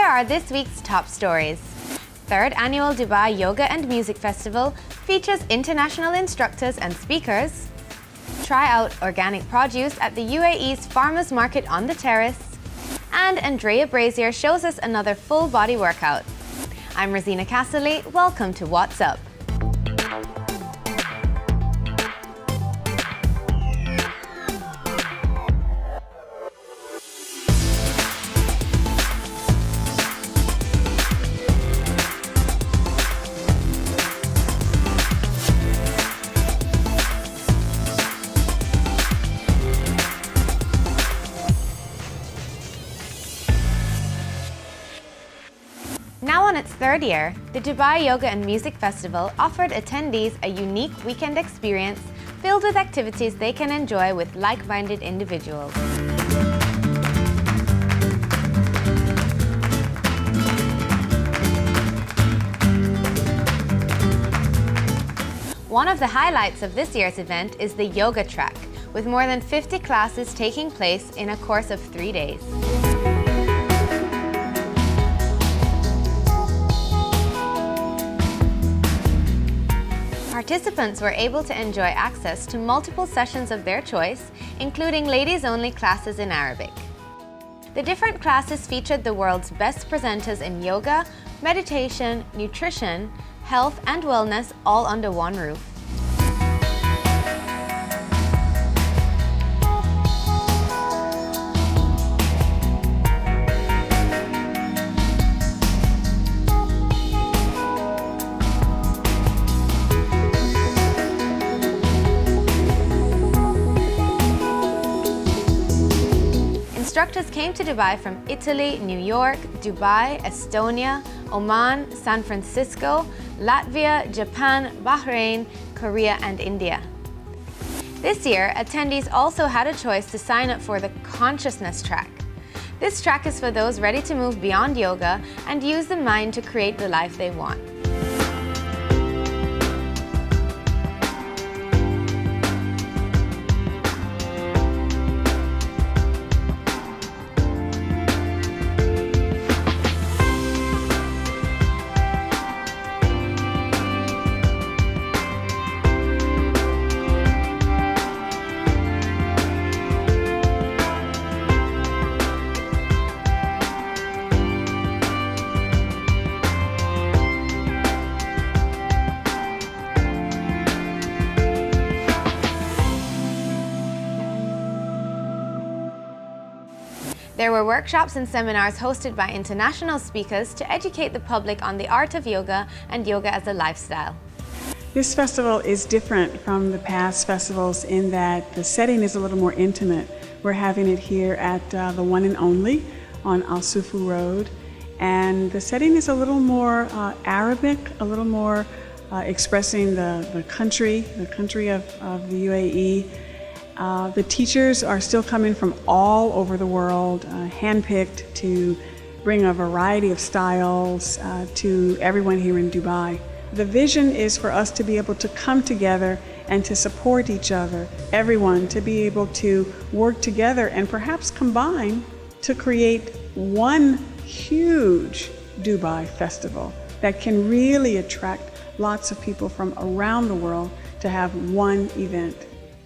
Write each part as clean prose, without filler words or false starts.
are this week's top stories. Third annual Dubai Yoga and Music Festival features international instructors and speakers. Try out organic produce at the UAE's Farmers Market on the Terrace. And Andreia Brazier shows us another full body workout. I'm Rosina Casserly. Welcome to What's Up. Now on its third year, the Dubai Yoga and Music Festival offered attendees a unique weekend experience filled with activities they can enjoy with like-minded individuals. One of the highlights of this year's event is the yoga track, with more than 50 classes taking place in a course of 3 days. Participants were able to enjoy access to multiple sessions of their choice, including ladies-only classes in Arabic. The different classes featured the world's best presenters in yoga, meditation, nutrition, health and wellness, all under one roof. Instructors came to Dubai from Italy, New York, Dubai, Estonia, Oman, San Francisco, Latvia, Japan, Bahrain, Korea, and India. This year, attendees also had a choice to sign up for the Consciousness track. This track is for those ready to move beyond yoga and use the mind to create the life they want. There were workshops and seminars hosted by international speakers to educate the public on the art of yoga and yoga as a lifestyle. This festival is different from the past festivals in that the setting is a little more intimate. We're having it here at the one and only on Al Sufu Road. And the setting is a little more Arabic, a little more expressing the country of the UAE. The teachers are still coming from all over the world, handpicked to bring a variety of styles to everyone here in Dubai. The vision is for us to be able to come together and to support each other, everyone to be able to work together and perhaps combine to create one huge Dubai festival that can really attract lots of people from around the world to have one event.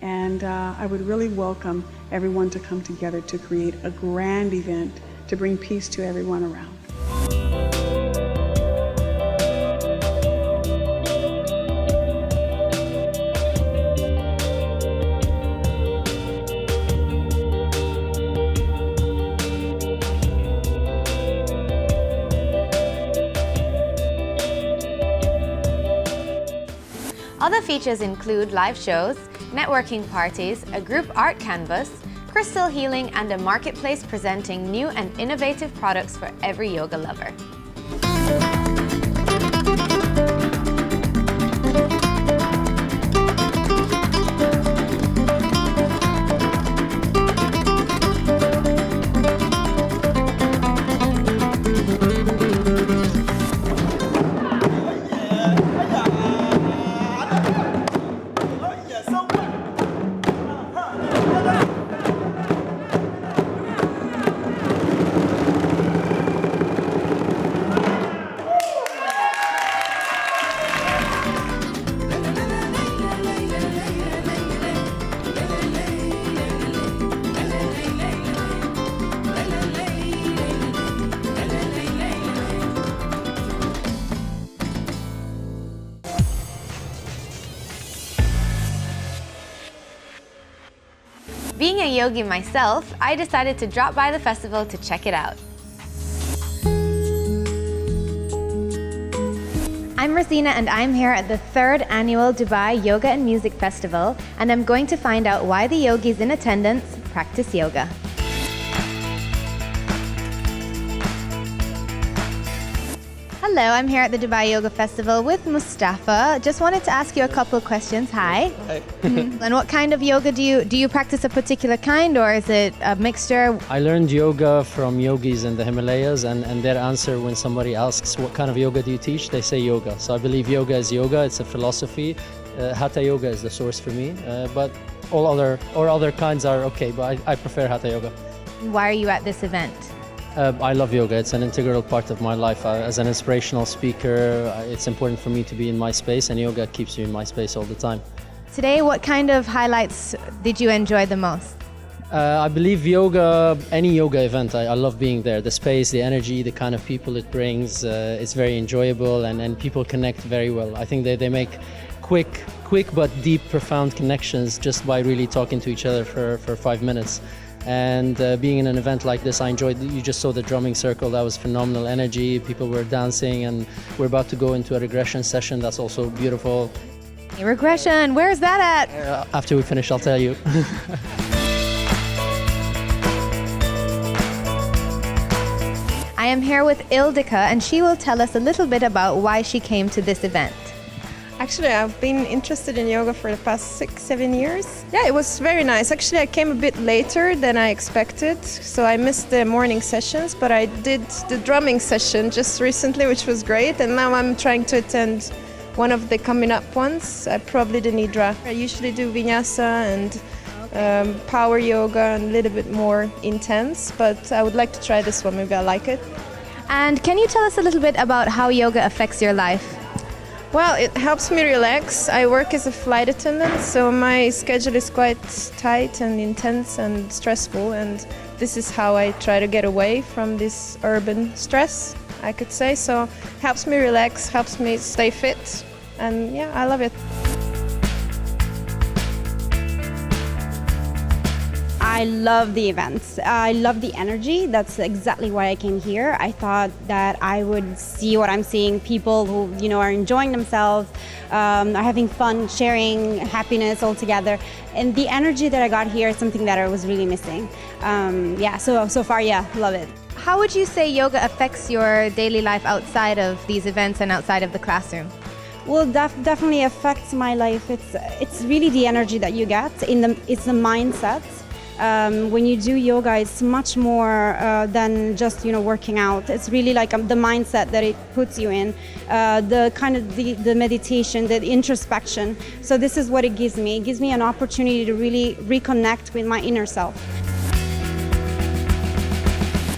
And I would really welcome everyone to come together to create a grand event to bring peace to everyone around. Other features include live shows, networking parties, a group art canvas, crystal healing, and a marketplace presenting new and innovative products for every yoga lover. Being a yogi myself, I decided to drop by the festival to check it out. I'm Rosina and I'm here at the 3rd annual Dubai Yoga and Music Festival, and I'm going to find out why the yogis in attendance practice yoga. Hello, I'm here at the Dubai Yoga Festival with Mustafa. Just wanted to ask you a couple of questions. Hi. Hi. And what kind of yoga do you practice a particular kind, or is it a mixture? I learned yoga from yogis in the Himalayas, and their answer when somebody asks what kind of yoga do you teach, they say yoga. So I believe yoga is yoga, it's a philosophy. Hatha yoga is the source for me, but all other kinds are okay, but I prefer hatha yoga. Why are you at this event? I love yoga. It's an integral part of my life. As an inspirational speaker, it's important for me to be in my space, and yoga keeps you in my space all the time. Today, what kind of highlights did you enjoy the most? I believe yoga, any yoga event, I love being there. The space, the energy, the kind of people it brings, it's very enjoyable, and people connect very well. I think they make quick but deep, profound connections just by really talking to each other for 5 minutes. And being in an event like this, I enjoyed. You just saw the drumming circle. That was phenomenal energy. People were dancing, and we're about to go into a regression session. That's also beautiful. Regression, where's that at? After we finish, I'll tell you. I am here with Ildika, and she will tell us a little bit about why she came to this event. Actually, I've been interested in yoga for the past 6-7 years. Yeah, it was very nice. Actually, I came a bit later than I expected, so I missed the morning sessions, but I did the drumming session just recently, which was great, and now I'm trying to attend one of the coming up ones, probably the Nidra. I usually do vinyasa and power yoga and a little bit more intense, but I would like to try this one, maybe I like it. And can you tell us a little bit about how yoga affects your life? Well, it helps me relax. I work as a flight attendant, so my schedule is quite tight and intense and stressful, and this is how I try to get away from this urban stress, I could say. So it helps me relax, helps me stay fit, and yeah, I love it. I love the events. I love the energy. That's exactly why I came here. I thought that I would see what I'm seeing, people who are enjoying themselves, are having fun, sharing happiness all together. And the energy that I got here is something that I was really missing. So far, love it. How would you say yoga affects your daily life outside of these events and outside of the classroom? Well, definitely affects my life. It's really the energy that you get. It's the mindset. When you do yoga, it's much more than just working out. It's really like the mindset that it puts you in, the meditation, the introspection. So this is what it gives me. It gives me an opportunity to really reconnect with my inner self.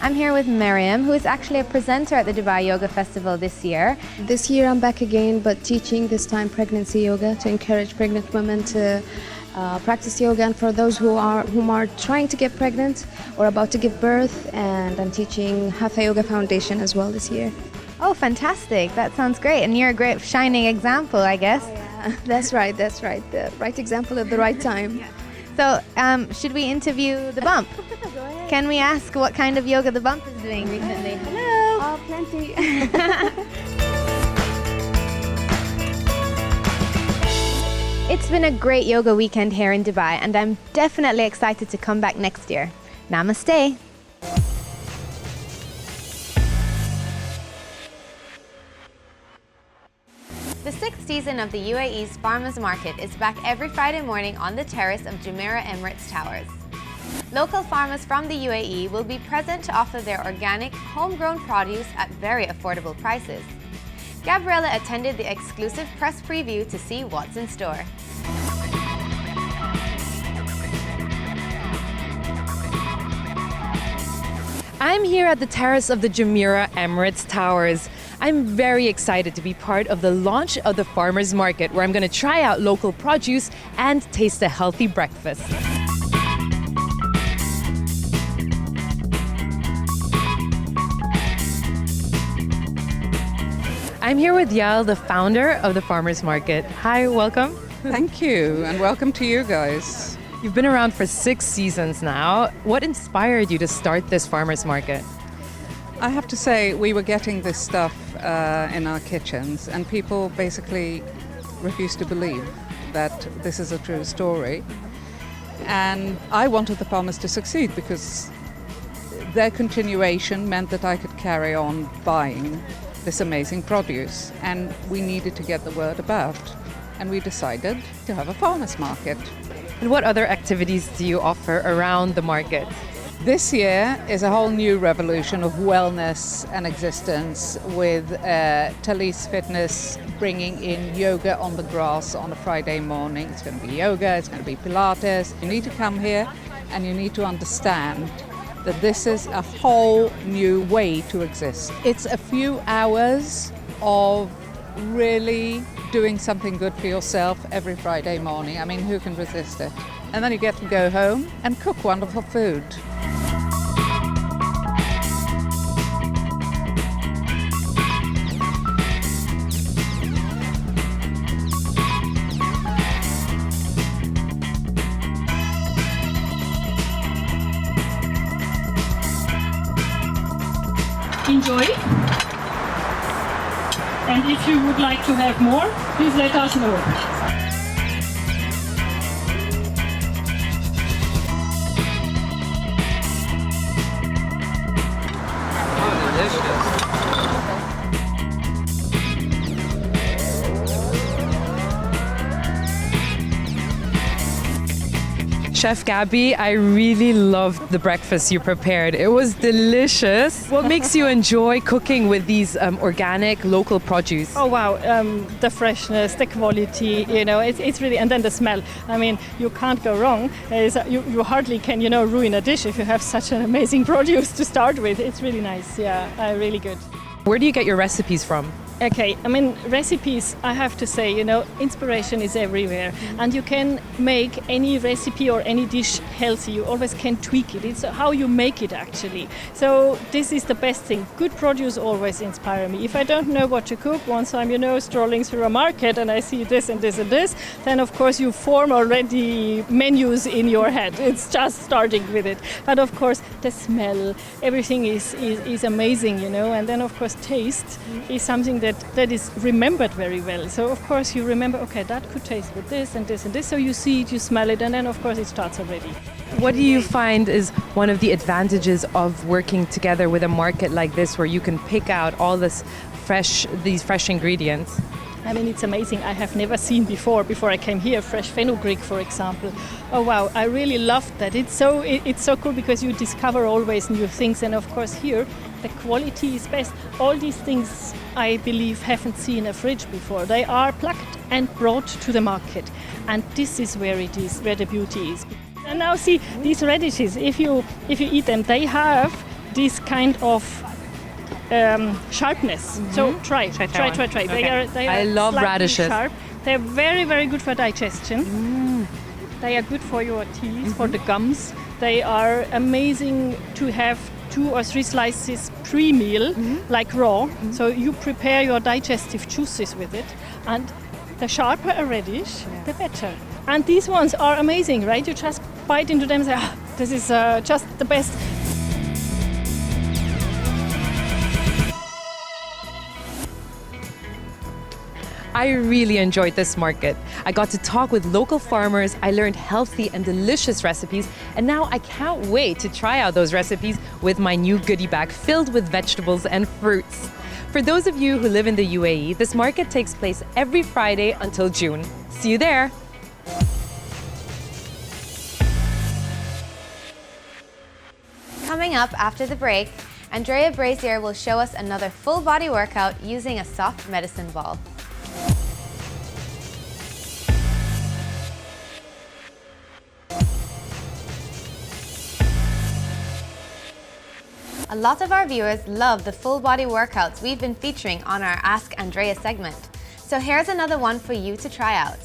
I'm here with Miriam, who is actually a presenter at the Dubai Yoga Festival this year. This year I'm back again, but teaching this time pregnancy yoga to encourage pregnant women to practice yoga, and for those whom are trying to get pregnant or about to give birth. And I'm teaching Hatha Yoga Foundation as well this year. Oh, fantastic. That sounds great. And you're a great shining example, I guess. Oh, yeah. That's right. The right example at the right time. Yeah. So should we interview the bump? Go ahead. Can we ask what kind of yoga the bump is doing recently? Hello. Oh, plenty. It's been a great yoga weekend here in Dubai, and I'm definitely excited to come back next year. Namaste. The 6th season of the UAE's Farmers Market is back every Friday morning on the terrace of Jumeirah Emirates Towers. Local farmers from the UAE will be present to offer their organic, homegrown produce at very affordable prices. Gabriella attended the exclusive press preview to see what's in store. I'm here at the terrace of the Jumeirah Emirates Towers. I'm very excited to be part of the launch of the Farmers Market, where I'm going to try out local produce and taste a healthy breakfast. I'm here with Yael, the founder of the Farmers Market. Hi, welcome. Thank you, and welcome to you guys. You've been around for 6 seasons now. What inspired you to start this farmers market? I have to say, we were getting this stuff in our kitchens, and people basically refused to believe that this is a true story. And I wanted the farmers to succeed because their continuation meant that I could carry on buying this amazing produce, and we needed to get the word about. And we decided to have a farmers market. And what other activities do you offer around the market? This year is a whole new revolution of wellness and existence with Terrace Fitness bringing in yoga on the grass on a Friday morning. It's going to be yoga, it's going to be Pilates. You need to come here and you need to understand that this is a whole new way to exist. It's a few hours of really doing something good for yourself every Friday morning. I mean, who can resist it? And then you get to go home and cook wonderful food. Enjoy. And if you would like to have more, please let us know. Chef Gabby, I really loved the breakfast you prepared. It was delicious. What makes you enjoy cooking with these organic, local produce? Oh wow, the freshness, the quality, it's really, and then the smell. I mean, you can't go wrong. You hardly can, ruin a dish if you have such an amazing produce to start with. It's really nice, yeah, really good. Where do you get your recipes from? Okay, I mean, recipes, I have to say, inspiration is everywhere. And you can make any recipe or any dish healthy. You always can tweak it. It's how you make it, actually. So this is the best thing. Good produce always inspire me. If I don't know what to cook, once I'm, strolling through a market and I see this and this and this, then of course you form already menus in your head. It's just starting with it. But of course, the smell, everything is amazing, and then of course taste is something that is remembered very well. So of course you remember, okay, that could taste with this and this and this. So you see it, you smell it, and then of course it starts already. What do you find is one of the advantages of working together with a market like this, where you can pick out all these fresh ingredients? I mean, it's amazing. I have never seen before I came here, fresh fenugreek, for example. Oh wow, I really loved that. It's so cool because you discover always new things, and of course here the quality is best. All these things, I believe, haven't seen a fridge before. They are plucked and brought to the market, and this is where it is, where the beauty is. And now see these radishes. If you eat them, they have this kind of sharpness. Mm-hmm. So try. Okay. They are I love radishes. Sharp. They're very, very good for digestion. Mm. They are good for your teeth, for the gums. They are amazing to have 2 or 3 slices pre-meal, like raw. Mm-hmm. So you prepare your digestive juices with it, and the sharper a radish, the better. And these ones are amazing, right? You just bite into them and say, this is just the best. I really enjoyed this market. I got to talk with local farmers, I learned healthy and delicious recipes, and now I can't wait to try out those recipes with my new goodie bag filled with vegetables and fruits. For those of you who live in the UAE, this market takes place every Friday until June. See you there! Coming up after the break, Andreia Brazier will show us another full body workout using a soft medicine ball. A lot of our viewers love the full body workouts we've been featuring on our Ask Andreia segment. So here's another one for you to try out.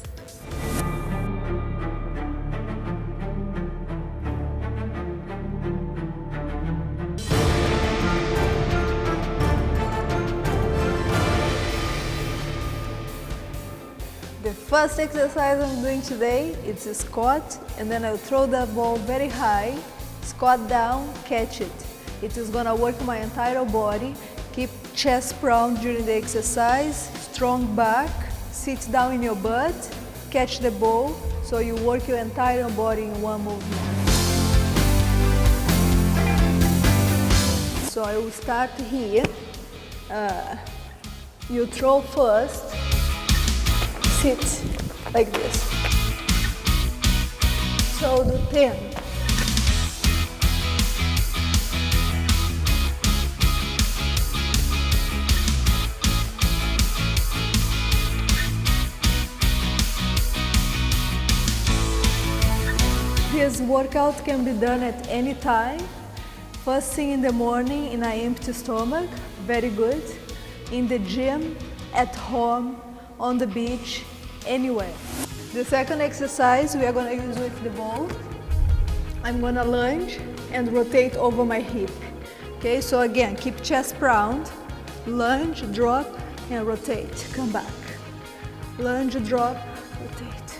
The first exercise I'm doing today, it's a squat, and then I'll throw the ball very high, squat down, catch it. It is gonna work my entire body. Keep chest round during the exercise, strong back, sit down in your butt, catch the ball, so you work your entire body in one movement. So I will start here. You throw first, sit like this. So do 10. This workout can be done at any time. First thing in the morning in an empty stomach, very good. In the gym, at home, on the beach, anywhere. The second exercise we are going to use with the ball. I'm going to lunge and rotate over my hip. Okay, so again, keep chest round, lunge, drop, and rotate. Come back. Lunge, drop, rotate.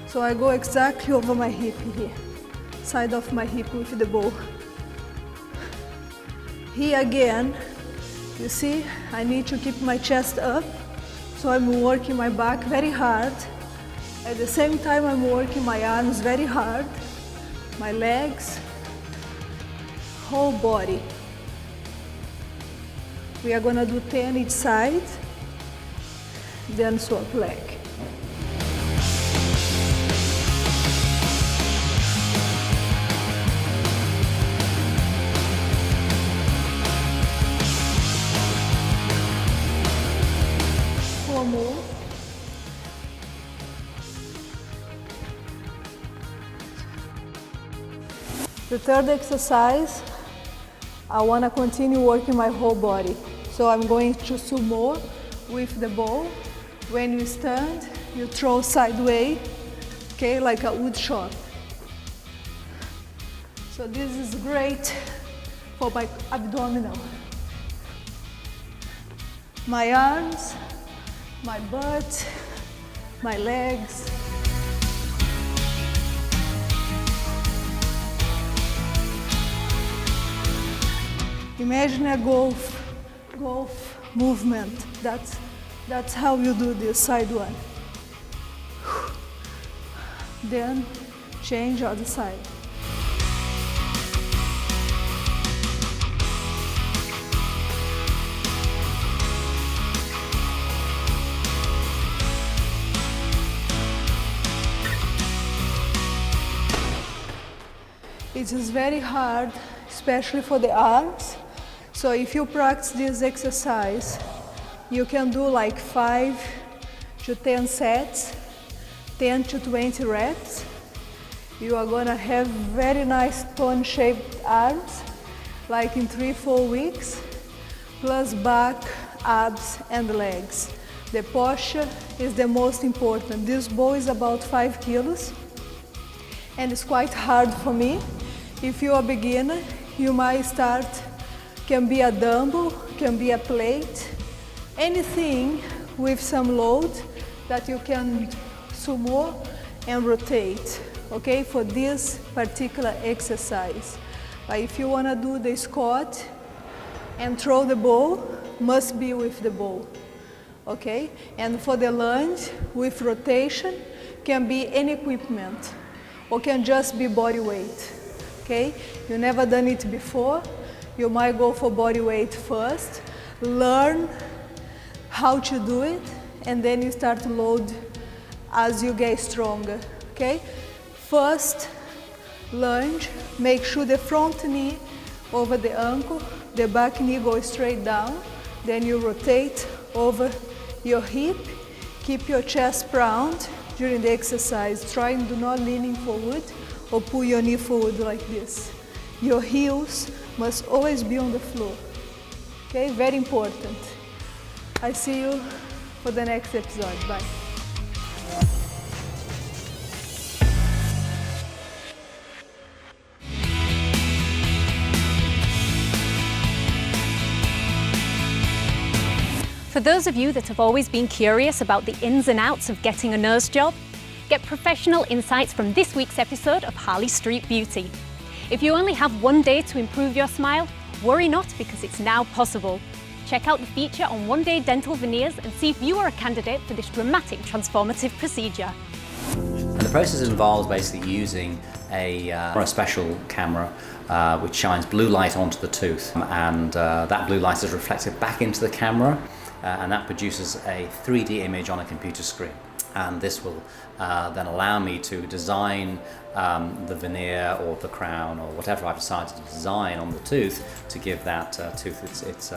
So I go exactly over my hip here, side of my hip with the ball. Here again, you see, I need to keep my chest up, so I'm working my back very hard. At the same time, I'm working my arms very hard, my legs, whole body. We are gonna do 10 each side, then swap leg. More. The third exercise, I want to continue working my whole body. So I'm going to sumo with the ball. When you stand, you throw sideways, okay, like a wood shot. So this is great for my abdominal. My arms, my butt, my legs. Imagine a golf movement. That's how you do this side one. Then change other side. It is very hard, especially for the arms. So if you practice this exercise, you can do like 5 to 10 sets, 10 to 20 reps. You are gonna have very nice cone-shaped arms, like in 3-4 weeks, plus back, abs, and legs. The posture is the most important. This ball is about 5 kilos, and it's quite hard for me. If you're a beginner, you might start, can be a dumbbell, can be a plate, anything with some load that you can sumo and rotate, okay, for this particular exercise. But if you wanna do the squat and throw the ball, must be with the ball, okay? And for the lunge, with rotation, can be any equipment, or can just be body weight. Okay, you never done it before, you might go for body weight first, learn how to do it, and then you start to load as you get stronger, okay? First, lunge, make sure the front knee over the ankle, the back knee goes straight down, then you rotate over your hip, keep your chest round during the exercise, try and do not leaning forward, or pull your knee forward like this. Your heels must always be on the floor. Okay, very important. I see you for the next episode. Bye. For those of you that have always been curious about the ins and outs of getting a nose job, get professional insights from this week's episode of Harley Street Beauty. If you only have one day to improve your smile, worry not, because it's now possible. Check out the feature on one-day dental veneers and see if you are a candidate for this dramatic transformative procedure. And the process involves basically using a special camera which shines blue light onto the tooth, and that blue light is reflected back into the camera, and that produces a 3D image on a computer screen. And this will then allow me to design the veneer or the crown or whatever I've decided to design on the tooth to give that tooth its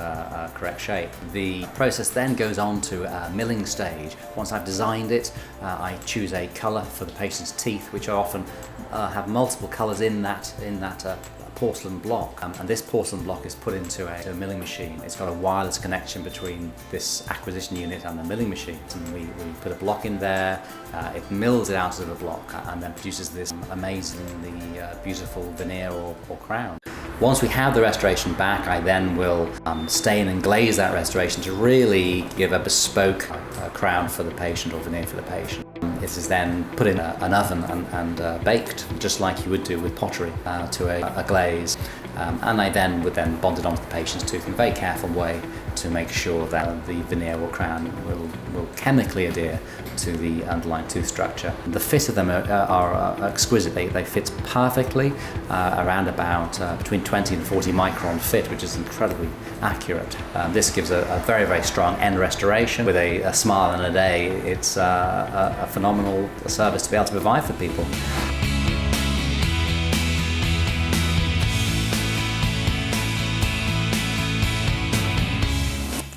correct shape. The process then goes on to a milling stage. Once I've designed it, I choose a colour for the patient's teeth, which I often have multiple colours in that porcelain block, and this porcelain block is put into a milling machine. It's got a wireless connection between this acquisition unit and the milling machine, and we put a block in there, it mills it out of the block and then produces this amazingly beautiful veneer or crown. Once we have the restoration back, I then will stain and glaze that restoration to really give a bespoke crown for the patient or veneer for the patient. This is then put in an oven and baked, just like you would do with pottery, to a glaze. And I then would bond it onto the patient's tooth in a very careful way to make sure that the veneer or crown will chemically adhere to the underlying tooth structure. The fit of them are exquisite. They fit perfectly, around about between 20 and 40 micron fit, which is incredibly accurate. This gives a very, very strong end restoration. With a smile and a day, it's a phenomenal service to be able to provide for people.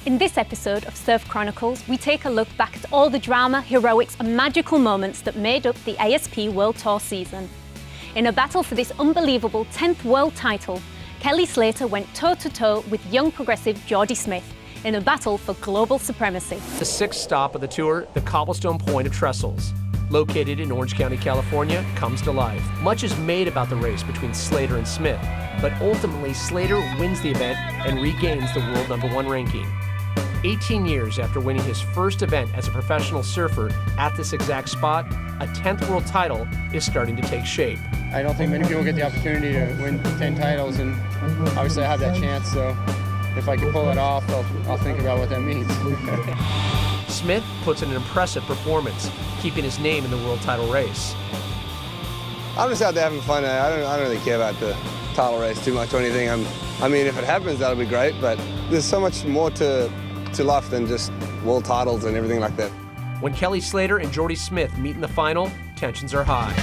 In this episode of Surf Chronicles, we take a look back at all the drama, heroics and magical moments that made up the ASP World Tour season. In a battle for this unbelievable 10th world title, Kelly Slater went toe-to-toe with young progressive Jordy Smith in a battle for global supremacy. The sixth stop of the tour, the Cobblestone Point of Trestles, located in Orange County, California, comes to life. Much is made about the race between Slater and Smith, but ultimately Slater wins the event and regains the world #1 ranking. 18 years after winning his first event as a professional surfer at this exact spot, a 10th world title is starting to take shape. I don't think many people get the opportunity to win 10 titles, and obviously I have that chance, so if I can pull it off, I'll think about what that means. Smith puts in an impressive performance, keeping his name in the world title race. I'm just out there having fun. I don't really care about the title race too much or anything. I mean, if it happens, that'll be great, but there's so much more to life than just world titles and everything like that. When Kelly Slater and Jordy Smith meet in the final, tensions are high.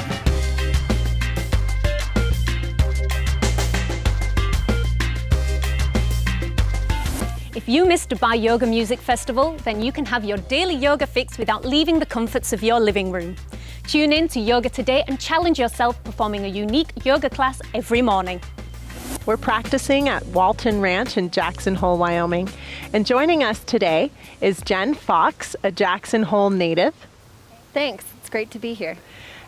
If you missed Dubai Yoga Music Festival, then you can have your daily yoga fix without leaving the comforts of your living room. Tune in to Yoga Today and challenge yourself performing a unique yoga class every morning. We're practicing at Walton Ranch in Jackson Hole, Wyoming. And joining us today is Jen Fox, a Jackson Hole native. Thanks, it's great to be here.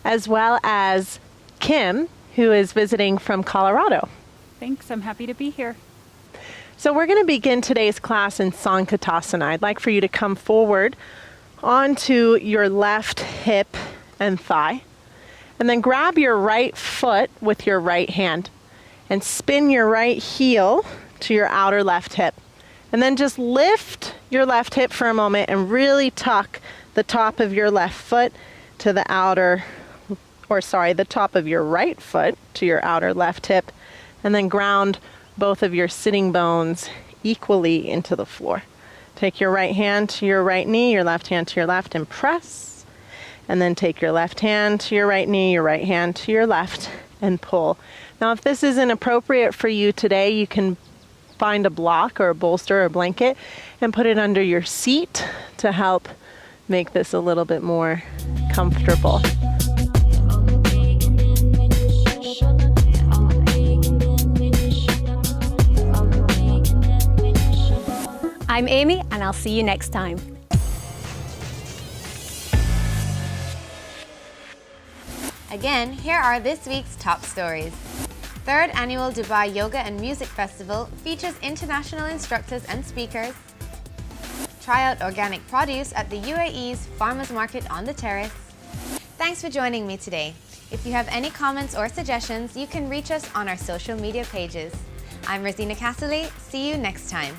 As well as Kim, who is visiting from Colorado. Thanks, I'm happy to be here. So we're going to begin today's class in Sankatasana. I'd like for you to come forward onto your left hip and thigh, and then grab your right foot with your right hand and spin your right heel to your outer left hip. And then just lift your left hip for a moment and really tuck the top of your left foot to the the top of your right foot to your outer left hip, and then ground both of your sitting bones equally into the floor. Take your right hand to your right knee, your left hand to your left, and press. And then take your left hand to your right knee, your right hand to your left, and pull. Now, if this isn't appropriate for you today, you can find a block or a bolster or a blanket and put it under your seat to help make this a little bit more comfortable. I'm Amy, and I'll see you next time. Again, here are this week's top stories. 3rd Annual Dubai Yoga and Music Festival features international instructors and speakers. try out organic produce at the UAE's Farmers Market on the Terrace. Thanks for joining me today. If you have any comments or suggestions, you can reach us on our social media pages. I'm Rosina Castley. See you next time.